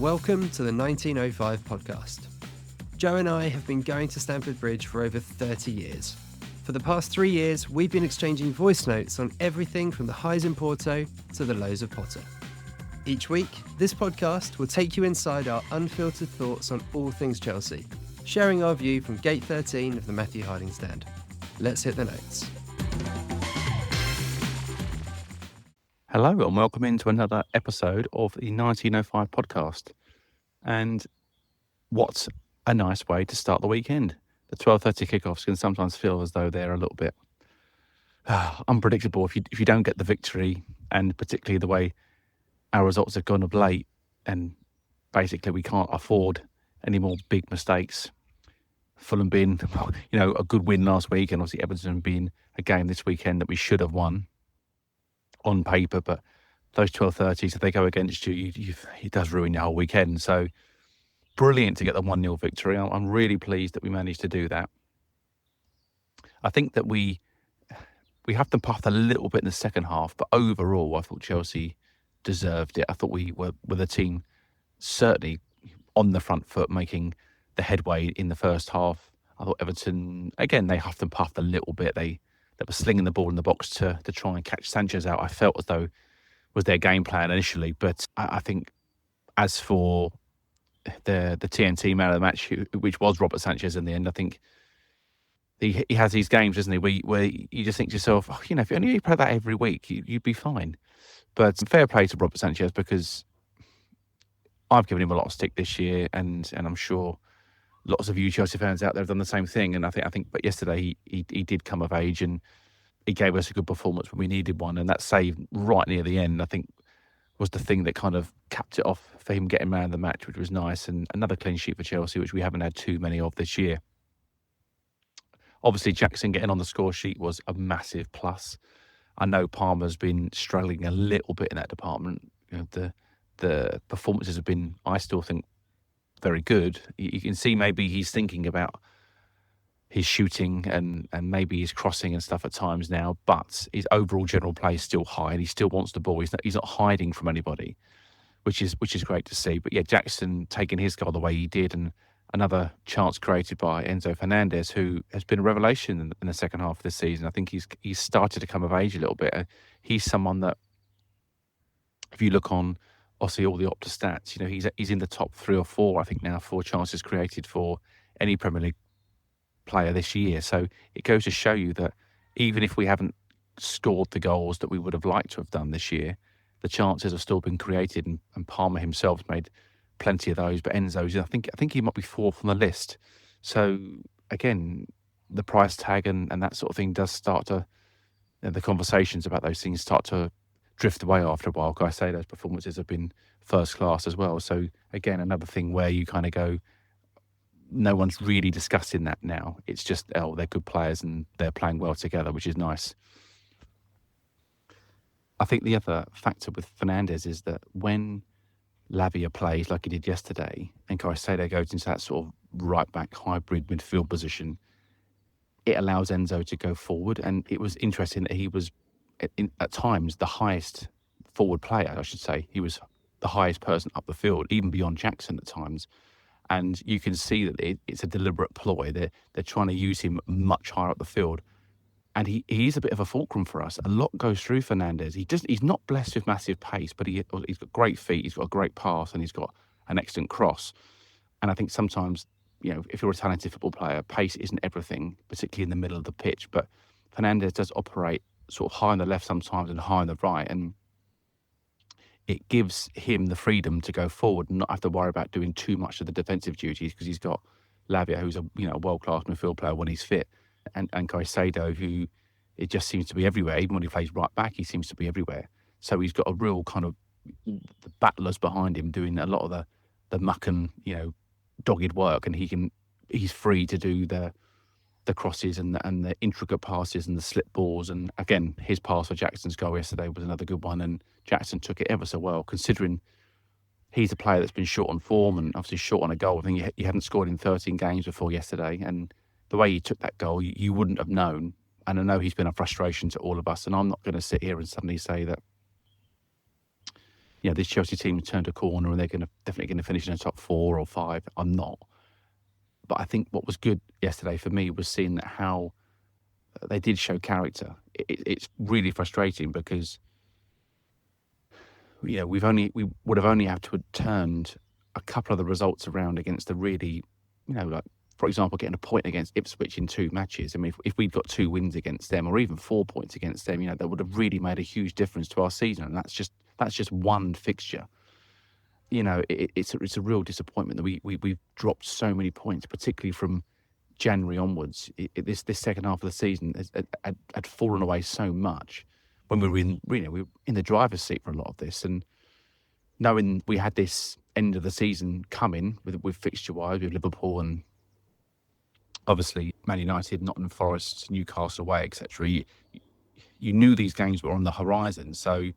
Welcome to the 1905 podcast. Joe and I have been going to Stamford Bridge for over 30 years. For the past 3 years, we've been exchanging voice notes on everything from the highs in Porto to the lows of Potter. Each week, this podcast will take you inside our unfiltered thoughts on all things Chelsea, sharing our view from Gate 13 of the Matthew Harding stand. Let's hit the notes. Hello and welcome into another episode of the 1905 podcast. And what a nice way to start the weekend. The 12:30 kickoffs can sometimes feel as though they're a little bit unpredictable if you don't get the victory, and particularly the way our results have gone of late. And basically we can't afford any more big mistakes. Fulham being, a good win last week, and obviously Everton being a game this weekend that we should have won on paper, but those 12:30s, if they go against you, it does ruin your whole weekend. So brilliant to get the 1-0 victory. I'm really pleased that we managed to do that. I think that we have them puffed a little bit in the second half, but overall I thought Chelsea deserved it. I thought we were the team certainly on the front foot, making the headway in the first half. I thought Everton, again, they huffed and puffed a little bit. They were slinging the ball in the box to try and catch Sanchez out. I felt as though was their game plan initially. But I think as for the TNT man of the match, which was Robert Sanchez in the end, I think he has these games, doesn't he, where you just think to yourself, if you only play that every week, you'd be fine. But fair play to Robert Sanchez, because I've given him a lot of stick this year, and I'm sure lots of you Chelsea fans out there have done the same thing. And I think, but yesterday he did come of age, and he gave us a good performance when we needed one. And that save right near the end, I think, was the thing that kind of capped it off for him getting man of the match, which was nice. And another clean sheet for Chelsea, which we haven't had too many of this year. Obviously, Jackson getting on the score sheet was a massive plus. I know Palmer's been struggling a little bit in that department. The performances have been, I still think, very good. You can see maybe he's thinking about his shooting and maybe his crossing and stuff at times now, but his overall general play is still high, and he still wants the ball. He's not hiding from anybody, which is great to see. But yeah, Jackson taking his goal the way he did, and another chance created by Enzo Fernandez, who has been a revelation in the second half of this season. I think he's started to come of age a little bit. He's someone that, if you look on, obviously, all the Opta stats, he's in the top 3 or 4, I think now, 4 chances created for any Premier League player this year. So it goes to show you that even if we haven't scored the goals that we would have liked to have done this year, the chances have still been created, and Palmer himself's made plenty of those. But Enzo's, I think he might be 4th on the list. So again, the price tag and that sort of thing does start to, the conversations about those things start to drift away after a while. I say those performances have been first class as well. So again, another thing where you kind of go, no one's really discussing that now. It's just, they're good players and they're playing well together, which is nice. I think the other factor with Fernandez is that when Lavia plays like he did yesterday, and Caicedo goes into that sort of right-back hybrid midfield position, it allows Enzo to go forward. And it was interesting that he was, at times, the highest forward player, I should say. He was the highest person up the field, even beyond Jackson at times. And you can see that it's a deliberate ploy. They're trying to use him much higher up the field. And he is a bit of a fulcrum for us. A lot goes through Fernandez. He's not blessed with massive pace, but he's got great feet, he's got a great pass, and he's got an excellent cross. And I think sometimes, if you're a talented football player, pace isn't everything, particularly in the middle of the pitch. But Fernandez does operate sort of high on the left sometimes and high on the right, and it gives him the freedom to go forward and not have to worry about doing too much of the defensive duties, because he's got Lavia, who's a world-class midfield player when he's fit, and Caicedo, who it just seems to be everywhere. Even when he plays right back, he seems to be everywhere. So he's got a real kind of the battlers behind him doing a lot of the muck and dogged work, and he's free to do the crosses and the intricate passes and the slip balls. And again, his pass for Jackson's goal yesterday was another good one, and Jackson took it ever so well, considering he's a player that's been short on form and obviously short on a goal. I think he hadn't scored in 13 games before yesterday, and the way he took that goal, you wouldn't have known. And I know he's been a frustration to all of us, and I'm not going to sit here and suddenly say that this Chelsea team turned a corner and they're definitely going to finish in the top 4 or 5. I'm not. But I think what was good yesterday for me was seeing that how they did show character. It's really frustrating because we would have only had to have turned a couple of the results around against the really, like, for example, getting a point against Ipswich in 2 matches. I mean, if we'd got 2 wins against them or even 4 points against them, that would have really made a huge difference to our season. And that's just one fixture. It's a real disappointment that we've dropped so many points, particularly from January onwards. This second half of the season had fallen away so much when we were in the driver's seat for a lot of this, and knowing we had this end of the season coming with fixture-wise with Liverpool and obviously Man United, Nottingham Forest, Newcastle away, etc. You knew these games were on the horizon, so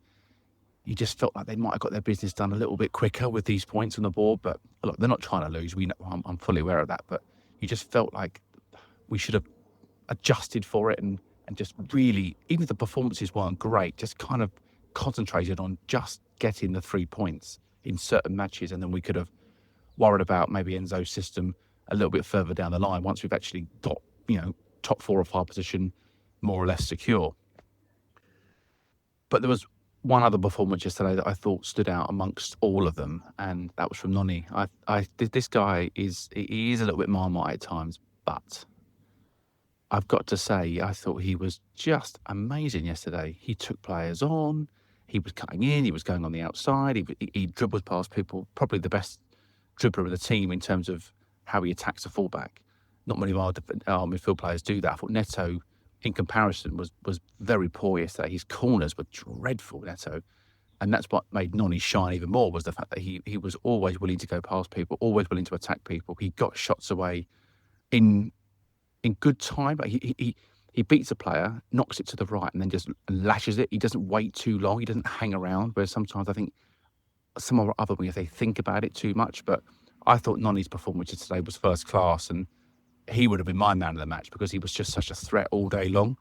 you just felt like they might have got their business done a little bit quicker with these points on the board. But look, they're not trying to lose. I'm fully aware of that. But you just felt like we should have adjusted for it and just really, even if the performances weren't great, just kind of concentrated on just getting the 3 points in certain matches. And then we could have worried about maybe Enzo's system a little bit further down the line once we've actually got, top 4 or 5 position more or less secure. But there was one other performance yesterday that I thought stood out amongst all of them, and that was from Noni. This guy is a little bit Marmite at times, but I've got to say, I thought he was just amazing yesterday. He took players on, he was cutting in, he was going on the outside, he dribbled past people, probably the best dribbler of the team in terms of how he attacks a fullback. Not many of our midfield players do that. I thought Neto, in comparison, was very poor yesterday. His corners were dreadful, Neto. And that's what made Noni shine even more, was the fact that he was always willing to go past people, always willing to attack people. He got shots away in good time, but he beats a player, knocks it to the right, and then just lashes it. He doesn't wait too long. He doesn't hang around, where sometimes I think some of our other wingers, they think about it too much. But I thought Noni's performance today was first class, and he would have been my man of the match because he was just such a threat all day long.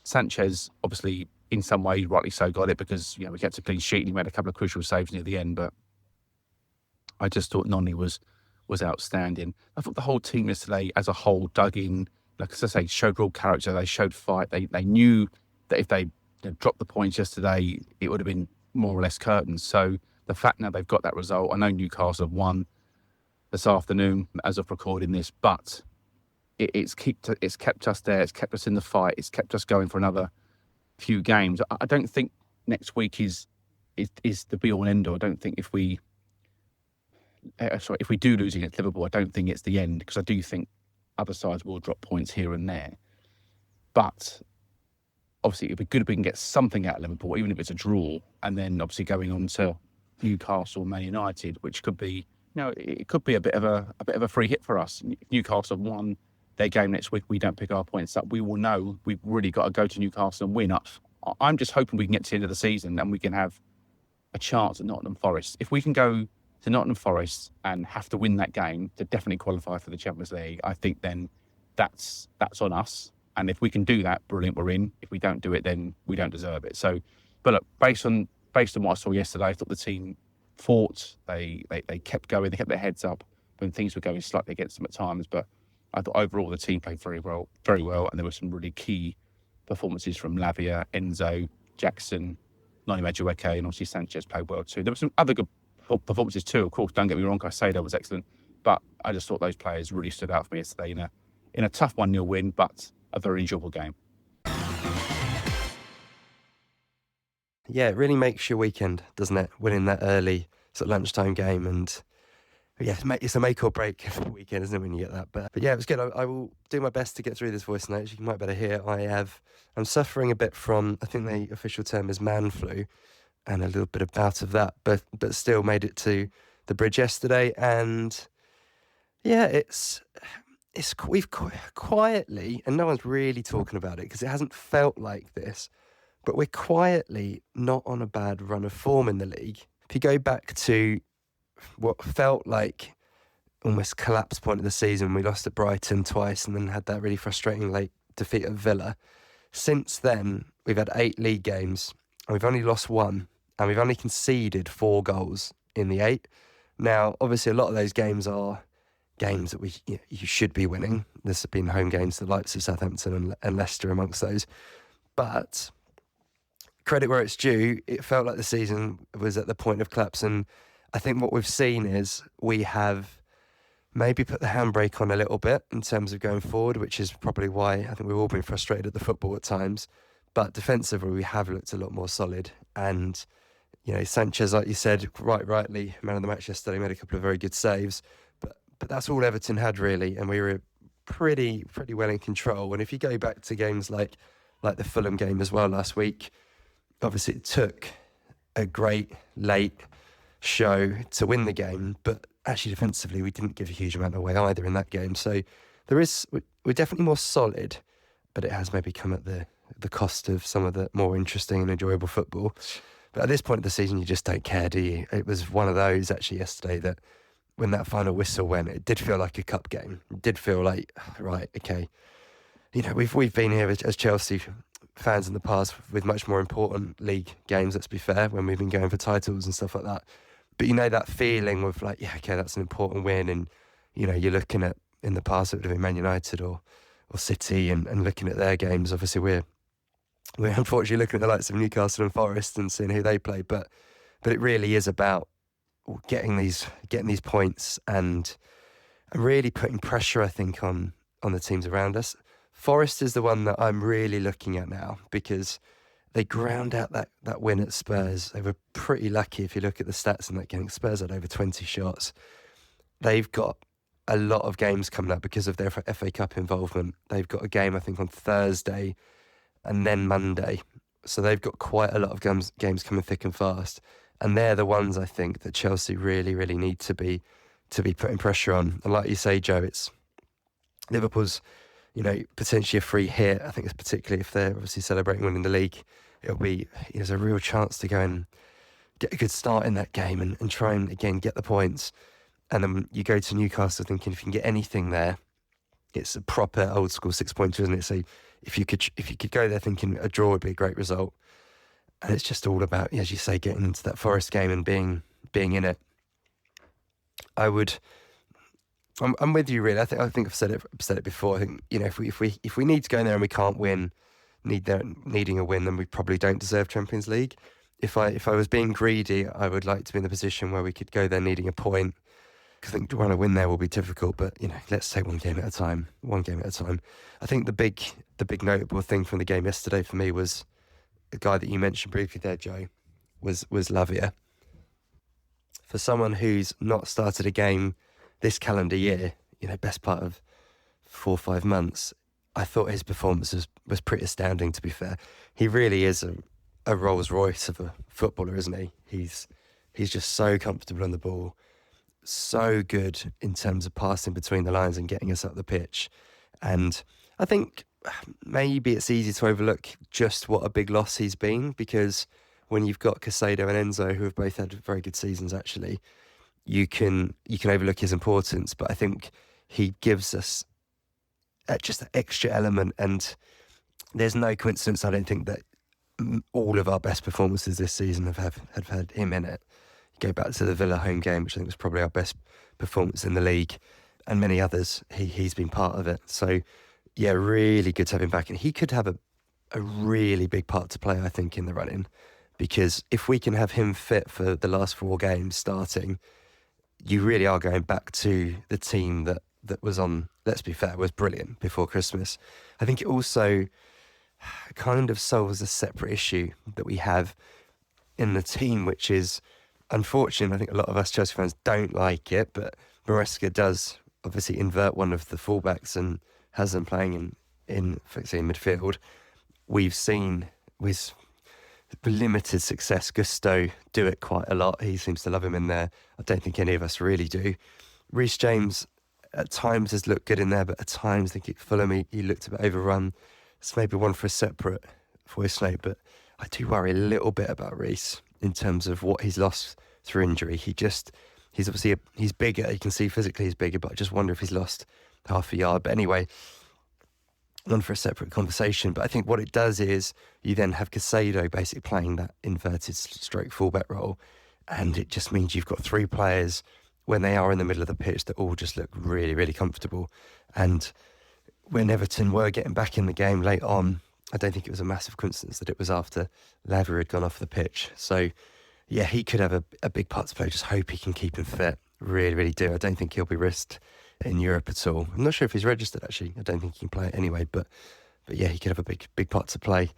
Sanchez, obviously, in some ways, rightly so, got it because we kept a clean sheet and he made a couple of crucial saves near the end. But I just thought Noni was outstanding. I thought the whole team yesterday as a whole dug in, like as I say, showed real character. They showed fight. They knew that if they dropped the points yesterday, it would have been more or less curtains. So the fact now they've got that result, I know Newcastle have won this afternoon as of recording this, but it's kept us there. It's kept us in the fight. It's kept us going for another few games. I don't think next week is the be all and end all. I don't think if we do lose against Liverpool, I don't think it's the end, because I do think other sides will drop points here and there. But obviously, it'd be good if we can get something out of Liverpool, even if it's a draw, and then obviously going on to Newcastle, Man United, which could be, it could be a bit of a free hit for us. If Newcastle have won their game next week, we don't pick our points up, we will know we've really got to go to Newcastle and win up. I'm just hoping we can get to the end of the season and we can have a chance at Nottingham Forest. If we can go to Nottingham Forest and have to win that game to definitely qualify for the Champions League, I think then that's on us. And if we can do that, brilliant, we're in. If we don't do it, then we don't deserve it. So, but look, based on what I saw yesterday, I thought the team fought. They kept going. They kept their heads up when things were going slightly against them at times. But I thought overall the team played very well, and there were some really key performances from Lavia, Enzo, Jackson, Noni Madueke, and obviously Sanchez played well too. There were some other good performances too. Of course, don't get me wrong, Caicedo was excellent, but I just thought those players really stood out for me yesterday in a tough 1-0 win, but a very enjoyable game. Yeah, it really makes your weekend, doesn't it? Winning that early sort of lunchtime game, and yeah, it's a make or break weekend, isn't it, when you get that? But yeah, it was good. I will do my best to get through this voice note. As you might better hear, I'm suffering a bit from, I think the official term is man flu, and a little bit out of that, but still made it to the bridge yesterday, and yeah, we've quietly, and no one's really talking about it because it hasn't felt like this, but we're quietly not on a bad run of form in the league. If you go back to what felt like almost collapse point of the season, we lost at Brighton twice and then had that really frustrating late defeat at Villa. Since then, we've had 8 league games and we've only lost 1, and we've only conceded 4 goals in the 8. Now, obviously, a lot of those games are games that you should be winning. There's been home games, the likes of Southampton and Leicester amongst those. But credit where it's due, it felt like the season was at the point of collapse. And I think what we've seen is we have maybe put the handbrake on a little bit in terms of going forward, which is probably why I think we've all been frustrated at the football at times. But defensively, we have looked a lot more solid. And, Sanchez, like you said, rightly, man of the match yesterday, made a couple of very good saves. But that's all Everton had, really. And we were pretty well in control. And if you go back to games like the Fulham game as well last week, obviously it took a great late show to win the game, but actually defensively we didn't give a huge amount away either in that game. So we're definitely more solid, but it has maybe come at the cost of some of the more interesting and enjoyable football. But at this point of the season, you just don't care, do you? It was one of those actually yesterday that when that final whistle went, it did feel like a cup game. It did feel like, right, okay. We've been here as Chelsea fans in the past with much more important league games, let's be fair, when we've been going for titles and stuff like that. But that feeling of like, yeah, okay, that's an important win. And, you're looking at, in the past, it would have been Man United or City and looking at their games. Obviously, we're unfortunately looking at the likes of Newcastle and Forest and seeing who they play. But it really is about getting these points and really putting pressure, I think, on the teams around us. Forest is the one that I'm really looking at now because they ground out that win at Spurs. They were pretty lucky if you look at the stats in that game. Spurs had over 20 shots. They've got a lot of games coming up because of their FA Cup involvement. They've got a game, I think, on Thursday and then Monday. So they've got quite a lot of games coming thick and fast. And they're the ones, I think, that Chelsea really, really need to be putting pressure on. And like you say, Joe, it's Liverpool's, potentially a free hit. I think it's particularly if they're obviously celebrating winning the league, it'll be, there's a real chance to go and get a good start in that game and try and, again, get the points. And then you go to Newcastle thinking if you can get anything there, it's a proper old school 6-pointer, isn't it? So if you could go there thinking a draw would be a great result. And it's just all about, as you say, getting into that Forest game and being in it. I'm with you, really. I think I've said it before. I think if we need to go in there and we can't win, needing a win, then we probably don't deserve Champions League. If I was being greedy, I would like to be in the position where we could go there needing a point. Because I think trying to win there will be difficult. But let's take one game at a time. I think the big notable thing from the game yesterday for me was the guy that you mentioned briefly there, Joe, was Lavia. For someone who's not started a game this calendar year, best part of 4 or 5 months, I thought his performance was pretty astounding, to be fair. He really is a Rolls Royce of a footballer, isn't he? He's just so comfortable on the ball, so good in terms of passing between the lines and getting us up the pitch. And I think maybe it's easy to overlook just what a big loss he's been, because when you've got Caicedo and Enzo, who have both had very good seasons, actually, you can overlook his importance. But I think he gives us just an extra element, and there's no coincidence, I don't think, that all of our best performances this season have had him in it. You go back to the Villa home game, which I think was probably our best performance in the league, and many others, he's been part of it. So yeah, really good to have him back. And he could have a really big part to play, I think, in the run-in, because if we can have him fit for the last 4 games starting, you really are going back to the team that was on, let's be fair, was brilliant before Christmas. I think it also kind of solves a separate issue that we have in the team, which is, unfortunately, I think a lot of us Chelsea fans don't like it, but Maresca does obviously invert one of the fullbacks and has them playing in midfield. We've seen with limited success Gusto do it quite a lot. He seems to love him in there. I don't think any of us really do. Reece James at times has looked good in there, but at times I think at Fulham he looked a bit overrun. It's maybe one for a separate voice note, but I do worry a little bit about Reece in terms of what he's lost through injury. He's obviously he's bigger. You can see physically he's bigger, but I just wonder if he's lost half a yard. But anyway, one for a separate conversation. But I think what it does is you then have Caicedo basically playing that inverted stroke fullback role, and it just means you've got three players when they are in the middle of the pitch that all just look really, really comfortable. And when Everton were getting back in the game late on, I don't think it was a massive coincidence that it was after Lavia had gone off the pitch. So, yeah, he could have a big part to play. Just hope he can keep him fit. Really, really do. I don't think he'll be risked in Europe at all. I'm not sure if he's registered, actually. I don't think he can play it anyway. But yeah, he could have a big part to play.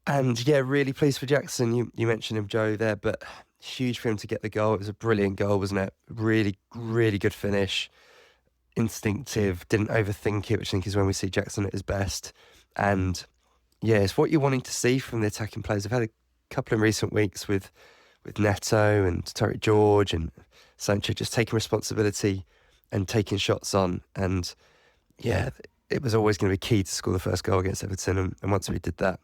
And, yeah, really pleased for Jackson. You mentioned him, Joe, there, but huge for him to get the goal. It was a brilliant goal, wasn't it? Really, really good finish. Instinctive, didn't overthink it, which I think is when we see Jackson at his best. And yeah, it's what you're wanting to see from the attacking players. I've had a couple in recent weeks with Neto and Tariq George and Sancho just taking responsibility and taking shots on. And yeah, it was always going to be key to score the first goal against Everton. And once we did that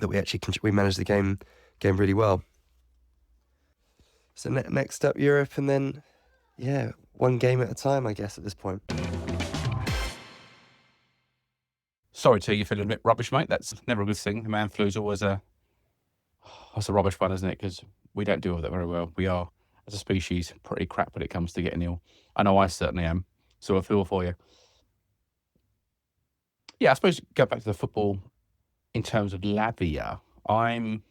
we actually we managed the game really well. So next up, Europe, and then yeah, one game at a time, I guess, at this point. Sorry, T, you're feeling a bit rubbish, mate. That's never a good thing. The man flu's always that's a rubbish one, isn't it? Because we don't deal with it very well. We are, as a species, pretty crap when it comes to getting ill. I know I certainly am. So I feel for you. Yeah, I suppose go back to the football in terms of Lavia. I'm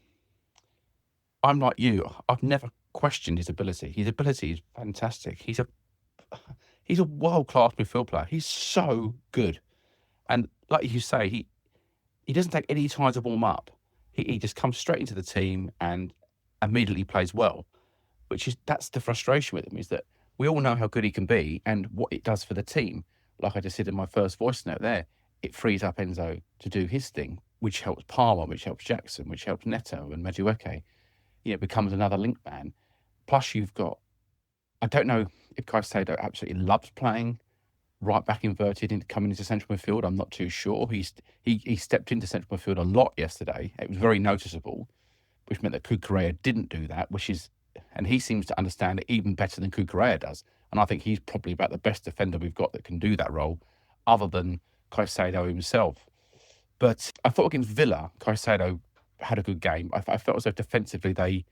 like you. I've never questioned his ability. His ability is fantastic. He's a world-class midfield player. He's so good. And like you say, he doesn't take any time to warm up. He just comes straight into the team and immediately plays well, that's the frustration with him, is that we all know how good he can be and what it does for the team. Like I just said in my first voice note there, it frees up Enzo to do his thing, which helps Palmer, which helps Jackson, which helps Neto and Madueke. Becomes another link man. Plus you've got, I don't know if Caicedo absolutely loves playing right back inverted into coming into central midfield. I'm not too sure. He stepped into central midfield a lot yesterday. It was very noticeable, which meant that Cucurella didn't do that, and he seems to understand it even better than Cucurella does. And I think he's probably about the best defender we've got that can do that role, other than Caicedo himself. But I thought against Villa, Caicedo had a good game. I felt as though defensively they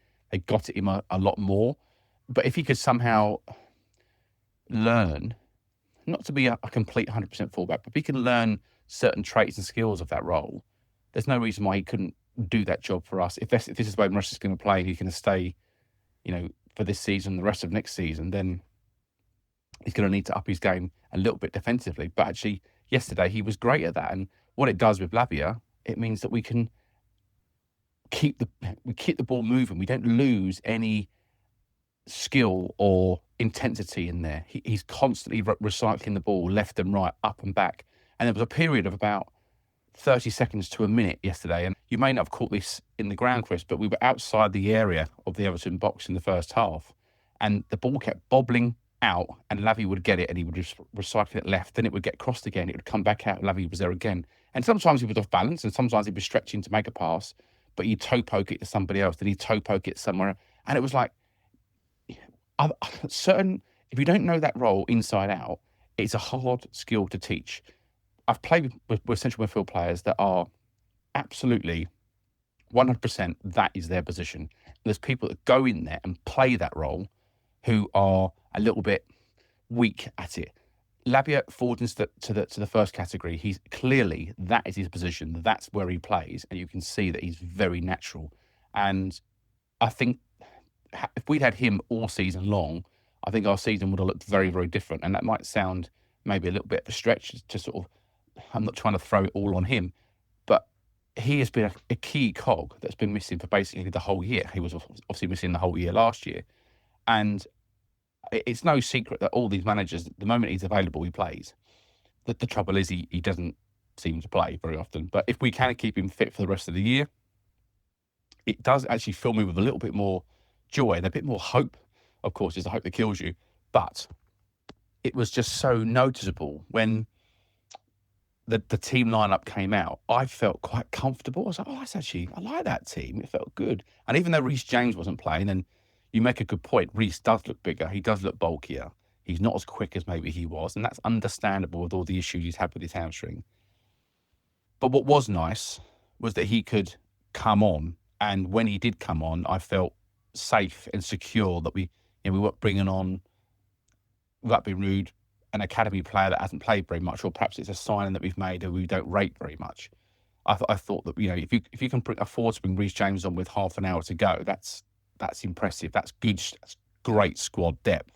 got at him a lot more. But if he could somehow learn, not to be a complete 100% fullback, but if he can learn certain traits and skills of that role, there's no reason why he couldn't do that job for us. If this is the way Russ is going to play and he's going to stay, for this season, the rest of next season, then he's going to need to up his game a little bit defensively. But actually, yesterday he was great at that. And what it does with Lavia, it means that we can keep the ball moving. We don't lose any skill or intensity in there. He's constantly recycling the ball left and right, up and back. And there was a period of about 30 seconds to a minute yesterday, and you may not have caught this in the ground, Chris, but we were outside the area of the Everton box in the first half, and the ball kept bobbling out, and Lavia would get it, and he would just recycle it left, then it would get crossed again, it would come back out, Lavia was there again. And sometimes he was off balance, and sometimes he'd be stretching to make a pass, but he'd toe poke it to somebody else, then he'd toe poke it somewhere, and it was like, if you don't know that role inside out, it's a hard skill to teach. I've played with central midfield players that are absolutely 100% that is their position. There's people that go in there and play that role who are a little bit weak at it. Lavia falls into the first category. He's clearly, that is his position. That's where he plays, and you can see that he's very natural. And I think if we'd had him all season long, I think our season would have looked very, very different. And that might sound maybe a little bit of a stretch to sort of, I'm not trying to throw it all on him, but he has been a key cog that's been missing for basically the whole year. He was obviously missing the whole year last year. And it's no secret that all these managers, the moment he's available, he plays. The trouble is he doesn't seem to play very often. But if we can keep him fit for the rest of the year, it does actually fill me with a little bit more joy and a bit more hope. Of course, it's the hope that kills you. But it was just so noticeable when the team lineup came out. I felt quite comfortable. I was like, I like that team. It felt good. And even though Reece James wasn't playing, and you make a good point, Reece does look bigger. He does look bulkier. He's not as quick as maybe he was. And that's understandable with all the issues he's had with his hamstring. But what was nice was that he could come on, and when he did come on, I felt safe and secure that we weren't bringing on, without being rude, an academy player that hasn't played very much, or perhaps it's a signing that we've made and we don't rate very much. I thought that if you can afford to bring Reece James on with half an hour to go, that's impressive. That's good. That's great squad depth.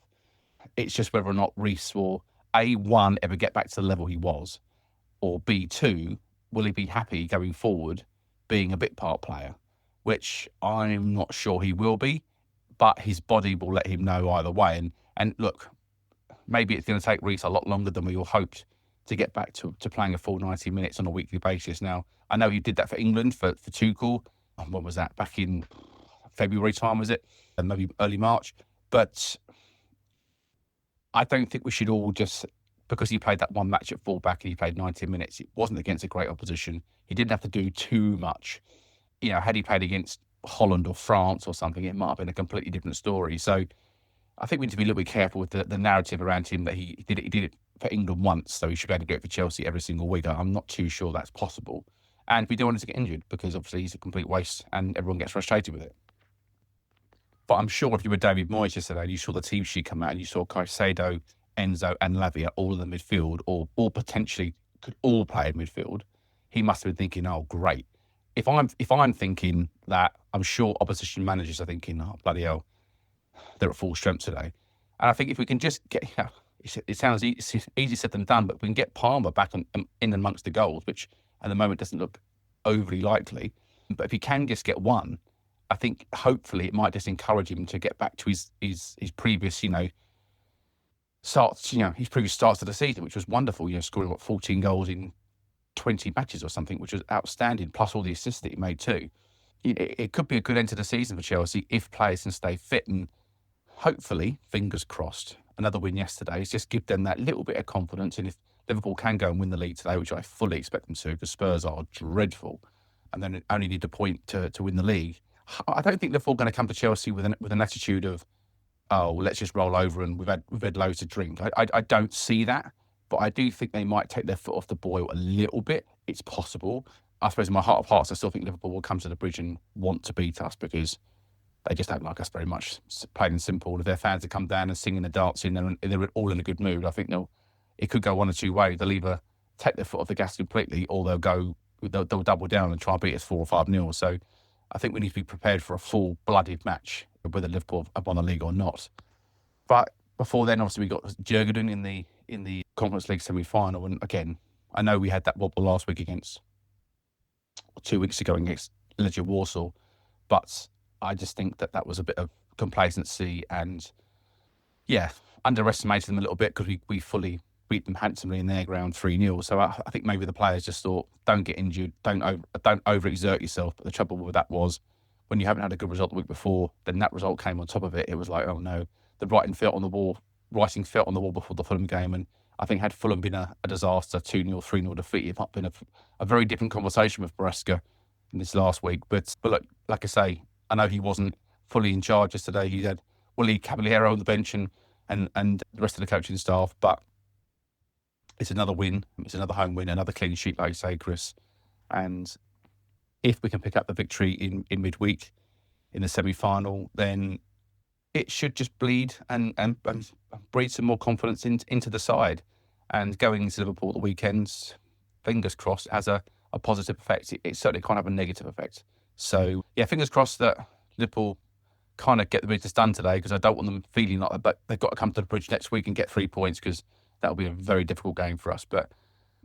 It's just whether or not Reece will A1 ever get back to the level he was, or B2 will he be happy going forward being a bit part player, which I'm not sure he will be, but his body will let him know either way. And look, maybe it's going to take Reece a lot longer than we all hoped to get back to playing a full 90 minutes on a weekly basis. Now, I know he did that for England, for Tuchel. When was that? Back in February time, was it? And maybe early March. But I don't think we should all just, because he played that one match at fullback and he played 90 minutes, it wasn't against a great opposition. He didn't have to do too much. Had he played against Holland or France or something, it might have been a completely different story. So I think we need to be a little bit careful with the narrative around him that he did it for England once, so he should be able to do it for Chelsea every single week. I'm not too sure that's possible. And we don't want him to get injured, because obviously he's a complete waste and everyone gets frustrated with it. But I'm sure if you were David Moyes yesterday and you saw the team sheet come out and you saw Caicedo, Enzo and Lavia all in the midfield, or potentially could all play in midfield, he must have been thinking, oh, great. If I'm thinking that, I'm sure opposition managers are thinking, oh, bloody hell, they're at full strength today. And I think if we can just get, it sounds easy said than done, but if we can get Palmer back in amongst the goals, which at the moment doesn't look overly likely, but if he can just get one, I think hopefully it might just encourage him to get back to his previous, starts, his previous starts of the season, which was wonderful, scoring 14 goals in 20 matches or something, which was outstanding, plus all the assists that he made too. It could be a good end to the season for Chelsea if players can stay fit, and hopefully, fingers crossed, another win yesterday is just give them that little bit of confidence. And if Liverpool can go and win the league today, which I fully expect them to, because Spurs are dreadful, and then only need a point to win the league, I don't think Liverpool are going to come to Chelsea with an attitude of, oh, let's just roll over and we've had loads to drink. I don't see that, but I do think they might take their foot off the boil a little bit. It's possible. I suppose in my heart of hearts, I still think Liverpool will come to the Bridge and want to beat us, because they just don't like us very much, plain and simple. If their fans are come down and singing and dancing and they're all in a good mood, I think it could go one or two ways. They'll either take their foot off the gas completely, or they'll double down and try and beat us 4 or 5-0. So I think we need to be prepared for a full-blooded match, whether Liverpool have won the league or not. But before then, obviously, we got Jurgen in the Conference League semi-final. And again, I know we had that wobble last week 2 weeks ago against Legia Warsaw, but I just think that was a bit of complacency and, underestimated them a little bit, because we fully beat them handsomely in their ground 3-0. So I think maybe the players just thought, don't get injured, don't overexert yourself. But the trouble with that was, when you haven't had a good result the week before, then that result came on top of it. It was like, oh no, the writing felt on the wall before the Fulham game. And I think had Fulham been a disaster, 2-0, 3-0 defeat, it might have been a very different conversation with Maresca in this last week. But look, like I say, I know he wasn't fully in charge yesterday. He had Willie Caballero on the bench and the rest of the coaching staff. But it's another win. It's another home win, another clean sheet, like you say, Chris. And if we can pick up the victory in midweek in the semi-final, then it should just bleed and breed some more confidence into the side. And going into Liverpool at the weekends, fingers crossed, has a positive effect. It certainly can't have a negative effect. So, fingers crossed that Liverpool kind of get the business done today, because I don't want them feeling like that. But they've got to come to the Bridge next week and get 3 points, because that'll be a very difficult game for us. But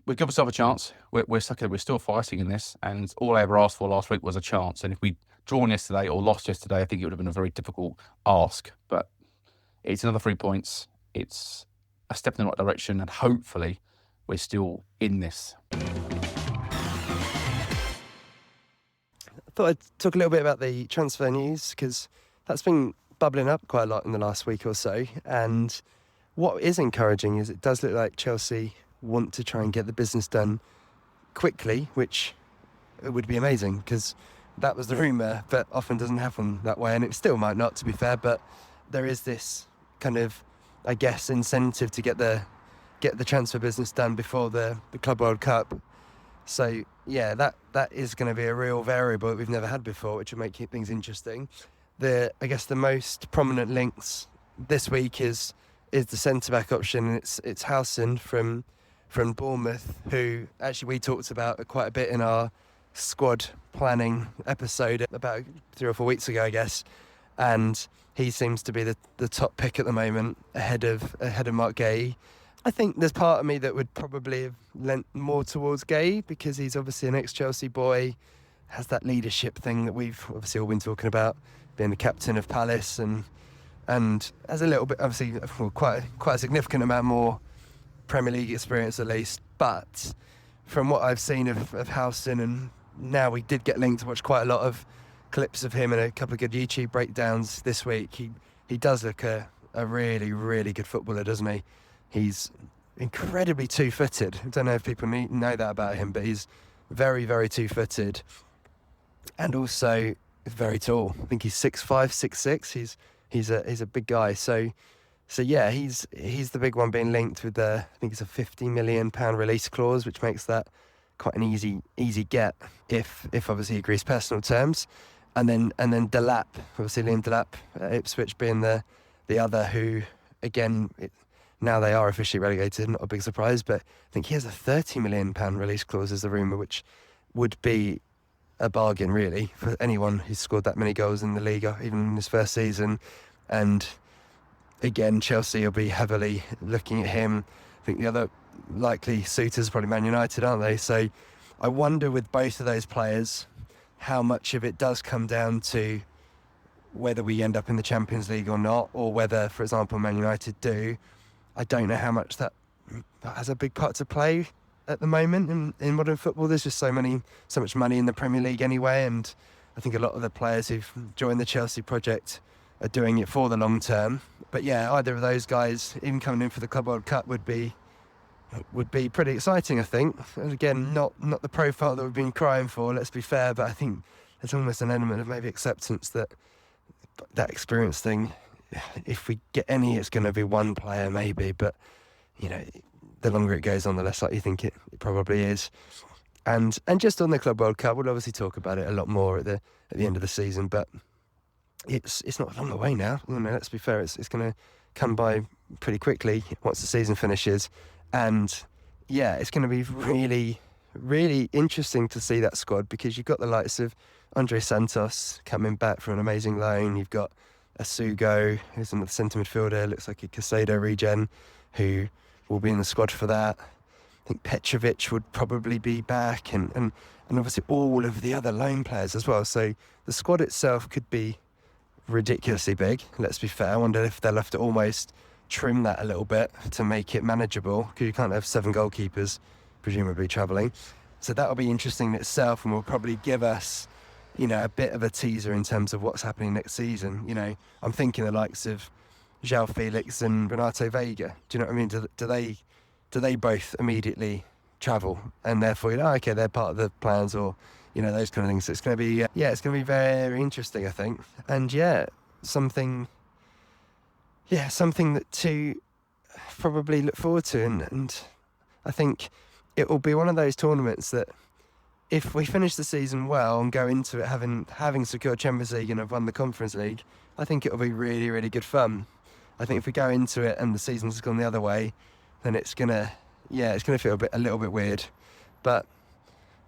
we give ourselves a chance. We're still fighting in this, and all I ever asked for last week was a chance. And if we'd drawn yesterday or lost yesterday, I think it would have been a very difficult ask. But it's another 3 points. It's a step in the right direction, and hopefully we're still in this. I thought I'd talk a little bit about the transfer news, because that's been bubbling up quite a lot in the last week or so. And what is encouraging is it does look like Chelsea want to try and get the business done quickly, which would be amazing, because that was the rumour, but often doesn't happen that way, and it still might not, to be fair. But there is this kind of, I guess, incentive to get the transfer business done before the Club World Cup. So yeah, that is going to be a real variable that we've never had before, which will make things interesting. I guess the most prominent links this week is the centre back option, and it's Howson from Bournemouth, who actually we talked about quite a bit in our squad planning episode about 3 or 4 weeks ago, I guess. And he seems to be the top pick at the moment, ahead of Mark Gay. I think there's part of me that would probably have lent more towards Gay because he's obviously an ex-Chelsea boy, has that leadership thing that we've obviously all been talking about, being the captain of Palace, and has a little bit, obviously, quite a significant amount more Premier League experience at least. But from what I've seen of Howson, and now we did get linked to watch quite a lot of clips of him and a couple of good YouTube breakdowns this week. He does look a really, really good footballer, doesn't he? He's incredibly two-footed. I don't know if people know that about him, but he's very, very two-footed, and also very tall. I think he's 6'5", 6'6". He's a big guy. So yeah, he's the big one being linked with I think it's a £50 million release clause, which makes that quite an easy get if obviously he agrees personal terms. And then Delap, obviously Liam Delap at Ipswich being the other who, again, now they are officially relegated, not a big surprise, but I think he has a £30 million release clause, is the rumour, which would be a bargain really for anyone who's scored that many goals in the league, even in his first season. And again, Chelsea will be heavily looking at him. I think the other likely suitors are probably Man United, aren't they? So I wonder with both of those players how much of it does come down to whether we end up in the Champions League or not, or whether, for example, Man United do. I don't know how much that has a big part to play at the moment in modern football. There's just so much money in the Premier League anyway, and I think a lot of the players who've joined the Chelsea project are doing it for the long term. But yeah, either of those guys, even coming in for the Club World Cup, would be pretty exciting, I think. And again, not the profile that we've been crying for, let's be fair, but I think there's almost an element of maybe acceptance that experience thing, if we get any, it's going to be one player maybe, but you know, the longer it goes on, the less likely you think it probably is. And just on the Club World Cup, we'll obviously talk about it a lot more at the end of the season, but it's not long away now. You know, let's be fair, it's going to come by pretty quickly once the season finishes. And yeah, it's going to be really, really interesting to see that squad, because you've got the likes of Andre Santos coming back from an amazing loan. You've got Asugo, who's another centre midfielder, looks like a Casado regen, who will be in the squad for that. I think Petrovic would probably be back, and obviously all of the other loan players as well. So the squad itself could be ridiculously big, let's be fair. I wonder if they'll have to almost trim that a little bit to make it manageable, because you can't have 7 goalkeepers presumably travelling. So that'll be interesting in itself, and will probably give us, you know, a bit of a teaser in terms of what's happening next season. You know, I'm thinking the likes of João Felix and Renato Veiga. Do you know what I mean? Do they both immediately travel, and therefore, you know, okay, they're part of the plans, or you know, those kind of things. So it's going to be it's going to be very interesting, I think. And something that to probably look forward to, and I think it will be one of those tournaments that, if we finish the season well and go into it having secured Champions League and have won the Conference League, I think it'll be really, really good fun. I think if we go into it and the season's gone the other way, then it's gonna feel a little bit weird. But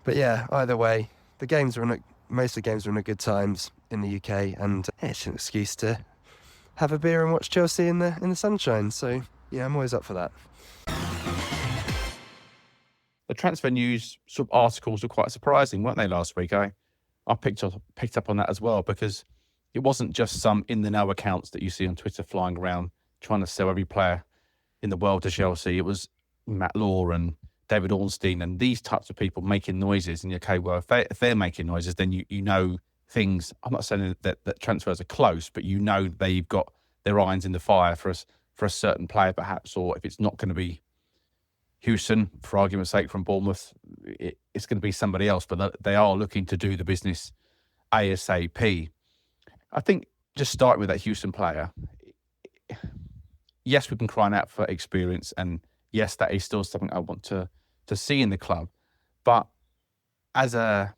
yeah, either way, most of the games are on at good times in the UK, and it's an excuse to have a beer and watch Chelsea in the sunshine. So yeah, I'm always up for that. The transfer news sort of articles were quite surprising, weren't they, last week? I picked up on that as well, because it wasn't just some in-the-know accounts that you see on Twitter flying around trying to sell every player in the world to Chelsea. It was Matt Law and David Ornstein and these types of people making noises. And okay, well, if they're making noises, then you know things. I'm not saying that transfers are close, but you know they've got their irons in the fire for a certain player, perhaps, or if it's not going to be Hewson, for argument's sake, from Bournemouth, it's going to be somebody else, but they are looking to do the business ASAP. I think just starting with that Hewson player, yes, we've been crying out for experience, and yes, that is still something I want to see in the club. But as a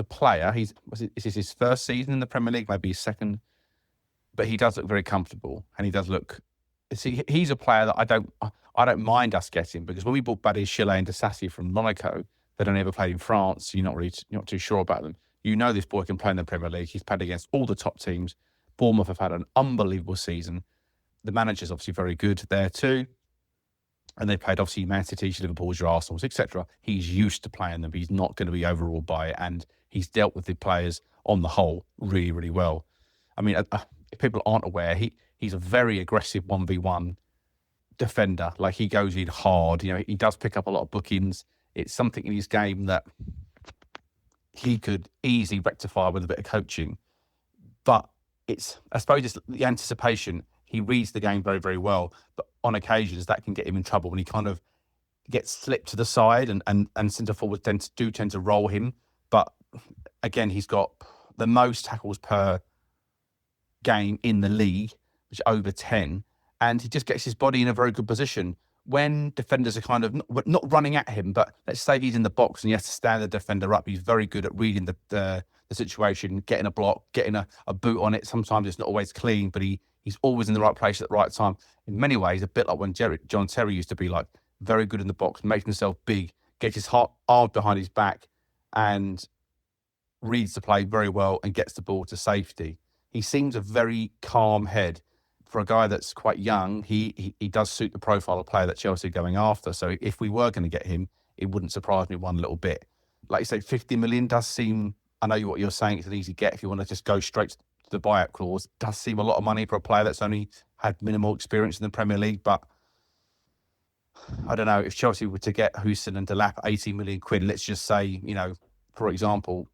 player, this is his first season in the Premier League, maybe his second, but he does look very comfortable, and he does look. See, he's a player that I don't mind us getting, because when we bought Badiashile and Disasi from Monaco, they'd only ever played in France. So you're not too sure about them. You know this boy can play in the Premier League. He's played against all the top teams. Bournemouth have had an unbelievable season. The manager's obviously very good there too. And they played obviously Man City, Liverpool, your Arsenal, etc. He's used to playing them. He's not going to be overawed by it. And he's dealt with the players on the whole really, really well. I mean, if people aren't aware, he's a very aggressive 1v1 defender. Like, he goes in hard. You know, he does pick up a lot of bookings. It's something in his game that he could easily rectify with a bit of coaching. But I suppose it's the anticipation. He reads the game very, very well. But on occasions, that can get him in trouble when he kind of gets slipped to the side, and centre forwards tend to roll him. But again, he's got the most tackles per game in the league, which is over 10. And he just gets his body in a very good position. When defenders are kind of not running at him, but let's say he's in the box and he has to stand the defender up, he's very good at reading the situation, getting a block, getting a boot on it. Sometimes it's not always clean, but he's always in the right place at the right time. In many ways, a bit like when John Terry used to be, like, very good in the box, making himself big, gets his arm behind his back, and reads the play very well and gets the ball to safety. He seems a very calm head. For a guy that's quite young, he does suit the profile of player that Chelsea are going after. So if we were going to get him, it wouldn't surprise me one little bit. Like you say, 50 million does seem, I know what you're saying, it's an easy get if you want to just go straight to the buyout clause. It does seem a lot of money for a player that's only had minimal experience in the Premier League. But I don't know, if Chelsea were to get Houston and Delap 80 million quid, let's just say, you know, for example,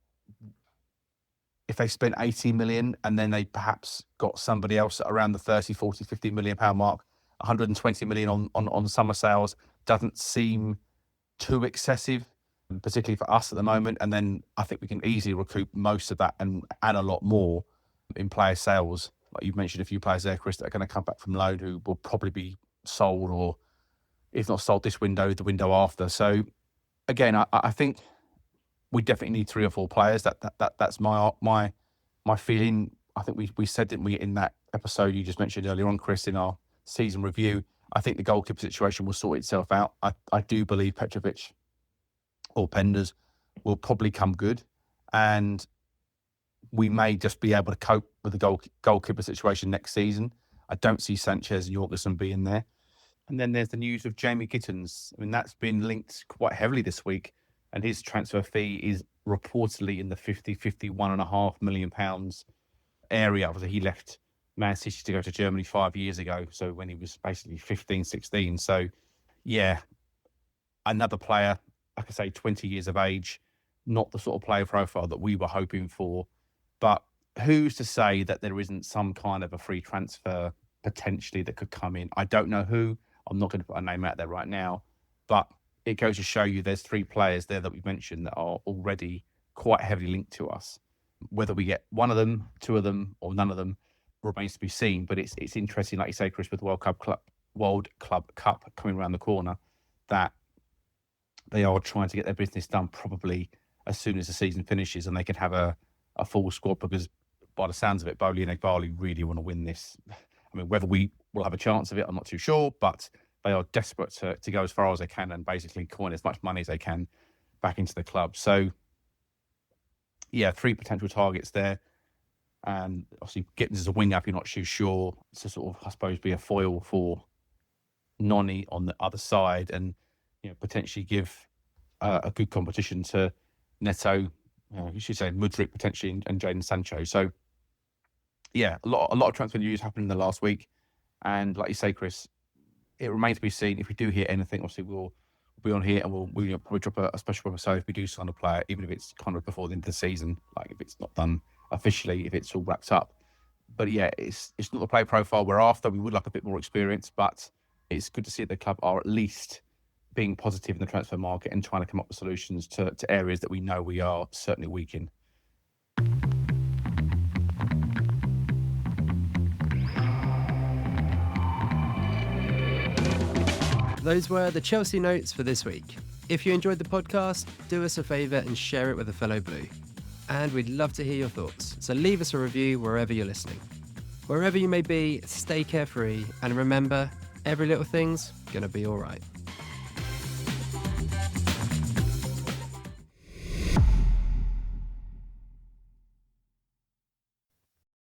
if they spent 80 million and then they perhaps got somebody else at around the 30, 40, 50 million pound mark, 120 million on summer sales doesn't seem too excessive, particularly for us at the moment. And then I think we can easily recoup most of that and add a lot more in player sales. Like you've mentioned a few players there, Chris, that are going to come back from loan who will probably be sold, or if not sold this window, the window after. So again, I think we definitely need 3 or 4 players. That's my feeling. I think we said, didn't we, in that episode you just mentioned earlier on, Chris, in our season review, I think the goalkeeper situation will sort itself out. I do believe Petrovic or Penders will probably come good, and we may just be able to cope with the goalkeeper situation next season. I don't see Sanchez and Jorgensen being there. And then there's the news of Jamie Gittins. I mean, that's been linked quite heavily this week, and his transfer fee is reportedly in the 51.5 million pounds area. Obviously, he left Man City to go to Germany 5 years ago, so when he was basically 15, 16. So, yeah, another player, like I say, 20 years of age, not the sort of player profile that we were hoping for. But who's to say that there isn't some kind of a free transfer potentially that could come in? I don't know who. I'm not going to put a name out there right now, but it goes to show you there's 3 players there that we've mentioned that are already quite heavily linked to us. Whether we get one of them, 2 of them, or none of them remains to be seen. But it's interesting, like you say, Chris, with the World Club Cup coming around the corner, that they are trying to get their business done probably as soon as the season finishes, and they can have a full squad, because by the sounds of it, Bowley and Egbali really want to win this. I mean, whether we will have a chance of it, I'm not too sure, but they are desperate to go as far as they can and basically coin as much money as they can back into the club. So, yeah, 3 potential targets there. And obviously, Gittins as a wing up, you're not too sure. It's to sort of, I suppose, be a foil for Noni on the other side, and potentially give a good competition to Neto, you should say Mudryk potentially, and Jadon Sancho. So, yeah, a lot of transfer news happened in the last week. And like you say, Chris, it remains to be seen. If we do hear anything, obviously we'll be on here, and we'll probably drop a special episode if we do sign a player, even if it's kind of before the end of the season, like if it's not done officially, if it's all wrapped up. But yeah, it's not the play profile we're after. We would like a bit more experience, but it's good to see that the club are at least being positive in the transfer market and trying to come up with solutions to areas that we know we are certainly weak in. Those were the Chelsea notes for this week. If you enjoyed the podcast, do us a favour and share it with a fellow Blue. And we'd love to hear your thoughts, so leave us a review wherever you're listening. Wherever you may be, stay carefree, and remember, every little thing's gonna be alright.